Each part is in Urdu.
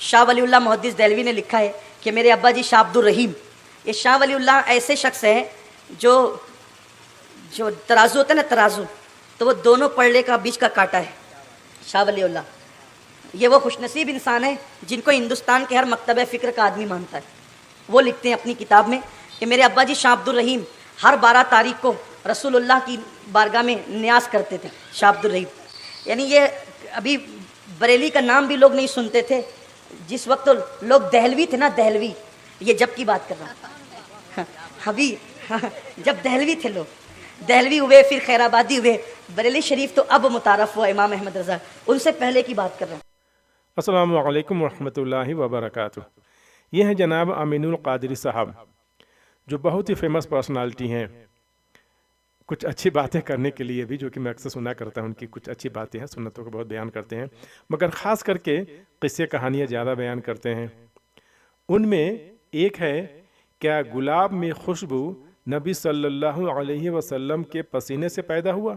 شاہ ولی اللہ محدث دہلوی نے لکھا ہے کہ میرے ابا جی شاہ عبد الرحیم، یہ شاہ ولی اللہ ایسے شخص ہیں جو ترازو ہوتا ہے نا، ترازو، تو وہ دونوں پلڑے کا بیچ کا کاٹا ہے شاہ ولی اللہ۔ یہ وہ خوش نصیب انسان ہے جن کو ہندوستان کے ہر مکتب فکر کا آدمی مانتا ہے۔ وہ لکھتے ہیں اپنی کتاب میں کہ میرے ابا جی شاہ عبد الرحیم ہر 12 تاریخ کو رسول اللہ کی بارگاہ میں نیاز کرتے تھے، شاہ عبد الرحیم۔ یعنی یہ ابھی بریلی کا نام بھی لوگ نہیں سنتے تھے جس وقت لوگ دہلوی تھے نا، دہلوی، یہ جب کی بات کر رہا ہوں ابھی جب دہلوی تھے لوگ، دہلوی ہوئے پھر خیر آبادی ہوئے، بریلی شریف تو اب متعارف ہوا امام احمد رضا، ان سے پہلے کی بات کر رہا ہوں۔ السلام علیکم ورحمۃ اللہ وبرکاتہ۔ یہ ہیں جناب امین القادری صاحب، جو بہت ہی فیمس پرسنالٹی ہیں کچھ اچھی باتیں کرنے کے لیے بھی، جو کہ میں اکثر سنا کرتا ہوں، ان کی کچھ اچھی باتیں ہیں، سنتوں کو بہت بیان کرتے ہیں، مگر خاص کر کے قصے کہانیاں زیادہ بیان کرتے ہیں۔ ان میں ایک ہے کیا گلاب میں خوشبو نبی صلی اللہ علیہ وسلم کے پسینے سے پیدا ہوا،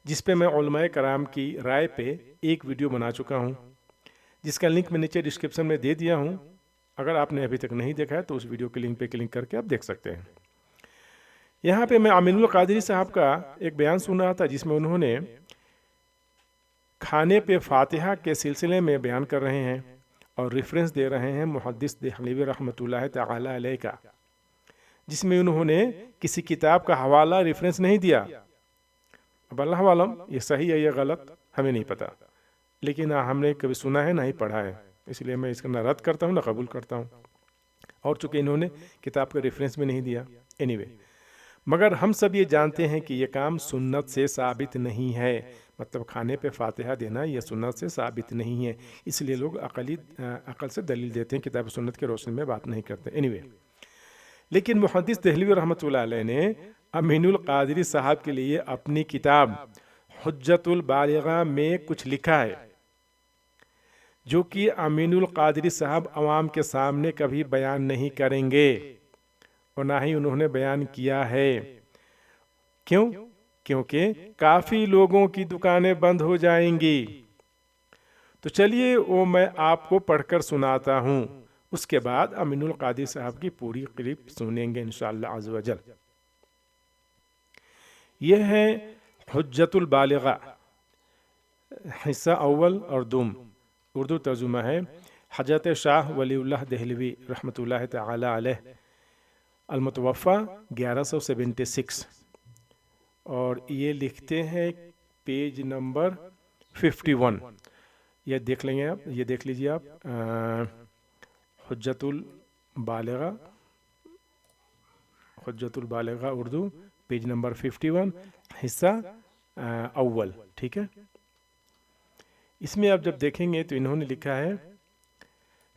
جس پہ میں علماء کرام کی رائے پہ ایک ویڈیو بنا چکا ہوں، جس کا لنک میں نیچے ڈسکرپشن میں دے دیا ہوں۔ اگر آپ نے ابھی تک نہیں دیکھا ہے تو اس ویڈیو کے لنک پہ کلک کر کے آپ دیکھ سکتے ہیں۔ یہاں پہ میں امین القادری صاحب کا ایک بیان سن رہا تھا جس میں انہوں نے کھانے پہ فاتحہ کے سلسلے میں بیان کر رہے ہیں اور ریفرنس دے رہے ہیں محدث دہلوی رحمۃ اللہ تعالی علیہ کا، جس میں انہوں نے کسی کتاب کا حوالہ ریفرنس نہیں دیا۔ اب اللہ عالم یہ صحیح ہے یا غلط ہمیں نہیں پتا، لیکن ہم نے کبھی سنا ہے نہ ہی پڑھا ہے، اس لیے میں اس کا نہ رد کرتا ہوں نہ قبول کرتا ہوں، اور چونکہ انہوں نے کتاب کا ریفرنس بھی نہیں دیا۔ anyway، مگر ہم سب یہ جانتے ہیں کہ یہ کام سنت سے ثابت نہیں ہے، مطلب کھانے پہ فاتحہ دینا یہ سنت سے ثابت نہیں ہے، اس لیے لوگ عقل سے دلیل دیتے ہیں، کتاب سنت کے روشنی میں بات نہیں کرتے۔ anyway، لیکن محدث دہلوی رحمۃ اللہ علیہ نے امین القادری صاحب کے لیے اپنی کتاب حجت البالغہ میں کچھ لکھا ہے جو کہ امین القادری صاحب عوام کے سامنے کبھی بیان نہیں کریں گے، اور نہ ہی انہوں نے بیان کیا ہے۔ کیوں؟ کیونکہ کافی لوگوں کی دکانیں بند ہو جائیں گی۔ تو چلیے وہ میں آپ کو پڑھ کر سناتا ہوں، اس کے بعد امین القادری صاحب کی پوری کلپ سنیں گے انشاءاللہ عز و جل۔ یہ ہے حجت البالغہ، حصہ اول اور دوم، اردو ترجمہ ہے حضرت شاہ ولی اللہ دہلوی رحمۃ اللہ تعالی علیہ، المتوفی 1176، اور یہ لکھتے ہیں پیج نمبر 51۔ یہ دیکھ لیں گے آپ، یہ دیکھ لیجیے آپ، حجت البالغہ اردو پیج نمبر 51 حصہ اول، ٹھیک ہے۔ اس میں آپ جب دیکھیں گے تو انہوں نے لکھا ہے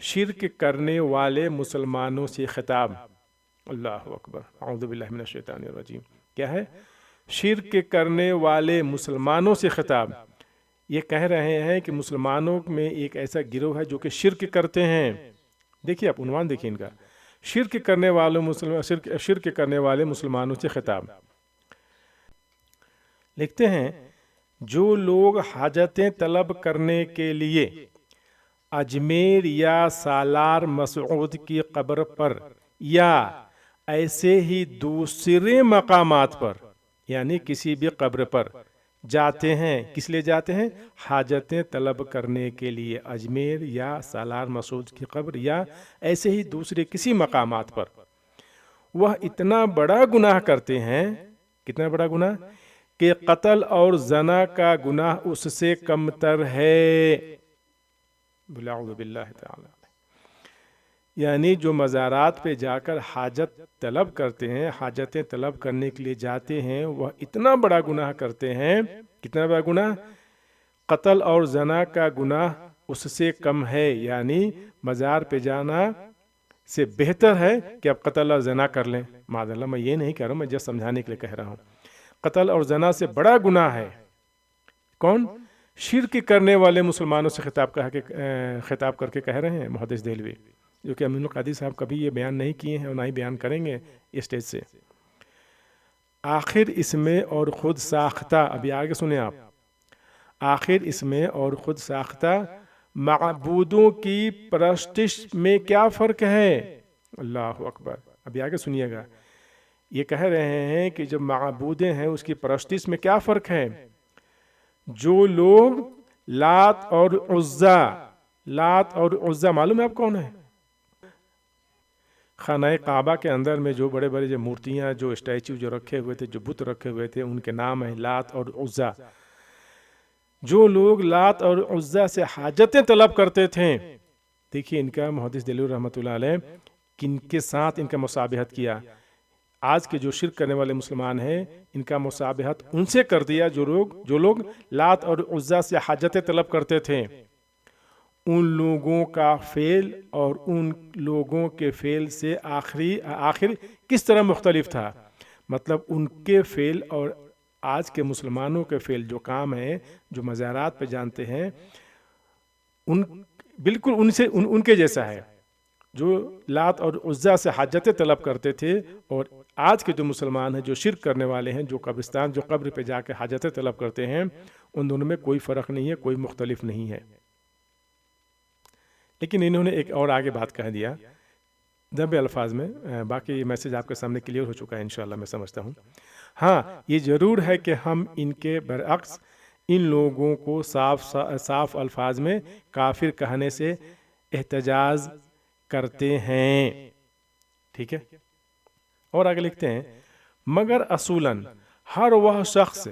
شرک کرنے والے مسلمانوں سے خطاب۔ اللہ اکبر، اعوذ باللہ من الشیطان الرجیم۔ کیا ہے؟ شرک کرنے والے مسلمانوں سے خطاب۔ یہ کہہ رہے ہیں کہ مسلمانوں میں ایک ایسا گروہ ہے جو کہ شرک کرتے ہیں۔ دیکھیے آپ عنوان دیکھیے ان کا، شرک کرنے والے مسلمانوں سے خطاب۔ لکھتے ہیں جو لوگ حاجتیں طلب کرنے کے لیے اجمیر یا سالار مسعود کی قبر پر یا ایسے ہی دوسرے مقامات پر، یعنی کسی بھی قبر پر جاتے ہیں، کس لیے جاتے ہیں؟ حاجتیں طلب کرنے کے لیے، اجمیر یا سالار مسعود کی قبر یا ایسے ہی دوسرے کسی مقامات پر، وہ اتنا بڑا گناہ کرتے ہیں، کتنا بڑا گناہ کہ قتل اور زنا کا گناہ اس سے کم تر ہے۔ اعوذ باللہ تعالی۔ یعنی جو مزارات پہ جا کر حاجت طلب کرتے ہیں، حاجتیں طلب کرنے کے لیے جاتے ہیں، وہ اتنا بڑا گناہ کرتے ہیں، کتنا بڑا گناہ؟ قتل اور زنا کا گناہ اس سے کم ہے، یعنی مزار پہ جانا سے بہتر ہے کہ اب قتل اور زنا کر لیں۔ معاذ اللہ، میں یہ نہیں کہہ رہا ہوں، میں جس سمجھانے کے لیے کہہ رہا ہوں، قتل اور زنا سے بڑا گناہ ہے۔ کون؟ شرک کرنے والے مسلمانوں سے خطاب کر کے کہہ رہے ہیں محدث دہلوی، جو کہ امین القادری صاحب کبھی یہ بیان نہیں کیے ہیں اور نہ ہی بیان کریں گے اس سٹیج سے۔ آخر اس میں اور خود ساختہ، ابھی آگے سنیں آپ، آخر اس میں اور خود ساختہ معبودوں کی پرستش میں کیا فرق ہے؟ اللہ اکبر. ابھی آگے سنیے گا. یہ کہہ رہے ہیں کہ جب معبودیں ہیں اس کی پرستش میں کیا فرق ہے. جو لوگ لات اور عزا معلوم ہے آپ کون ہے؟ خانہ کعبہ کے اندر میں جو بڑے بڑے جو مورتیاں جو اسٹیچو جو رکھے ہوئے تھے، جو بت رکھے ہوئے تھے، ان کے نام ہیں لات اور عزا. جو لوگ لات اور عزا سے حاجتیں طلب کرتے تھے، دیکھیے ان کا محدث دہلوی رحمۃ اللہ علیہ کن کے ساتھ ان کا مشابہت کیا. آج کے جو شرک کرنے والے مسلمان ہیں ان کا مشابہت ان سے کر دیا جو لوگ لات اور عزا سے حاجتیں طلب کرتے تھے. ان لوگوں کا فعل اور ان لوگوں کے فعل سے آخر کس طرح مختلف تھا. مطلب ان کے فعل اور آج کے مسلمانوں کے فعل جو کام ہے، جو مزارات پہ جانتے ہیں، بالکل ان کے جیسا ہے. جو لات اور عزا سے حاجتیں طلب کرتے تھے اور آج کے جو مسلمان ہیں جو شرک کرنے والے ہیں، جو قبرستان جو قبر پہ جا کے حاجتیں طلب کرتے ہیں، ان دونوں میں کوئی فرق نہیں ہے، کوئی مختلف نہیں ہے. لیکن انہوں نے ایک اور آگے بات کہہ دیا دبے الفاظ میں. باقی یہ میسج آپ کے سامنے کلیئر ہو چکا ہے انشاءاللہ، میں سمجھتا ہوں. ہاں یہ ضرور ہے کہ ہم ان کے برعکس ان لوگوں کو صاف الفاظ میں کافر کہنے سے احتجاج کرتے ہیں. ٹھیک ہے. اور آگے لکھتے ہیں مگر اصولاً ہر وہ شخص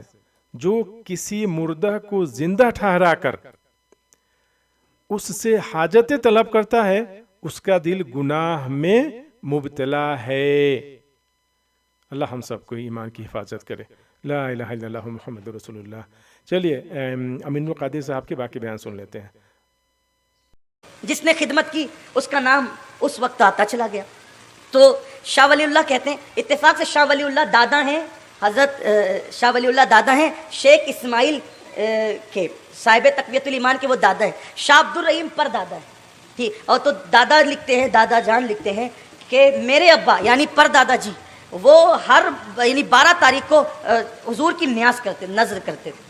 جو کسی مردہ کو زندہ ٹھہرا کر اس سے حاجتیں طلب کرتا ہے، اس کا دل گناہ میں مبتلا ہے. اللہ ہم سب کو ایمان کی حفاظت کرے. لا الہ الا اللہ محمد رسول اللہ. چلیے امین القادری صاحب کے باقی بیان سن لیتے ہیں. جس نے خدمت کی اس کا نام اس وقت آتا چلا گیا. تو شاہ ولی اللہ کہتے ہیں، اتفاق سے شاہ ولی اللہ دادا ہیں، حضرت شاہ ولی اللہ دادا ہیں شیخ اسماعیل کے، صاحب تقویت الایمان کے وہ دادا ہیں. شاہ عبد الرحیم پر دادا ہے. ٹھیک. اور تو دادا لکھتے ہیں، دادا جان لکھتے ہیں کہ میرے ابا یعنی پر دادا جی وہ ہر 12 تاریخ کو حضور کی نیاز کرتے، نظر کرتے تھے.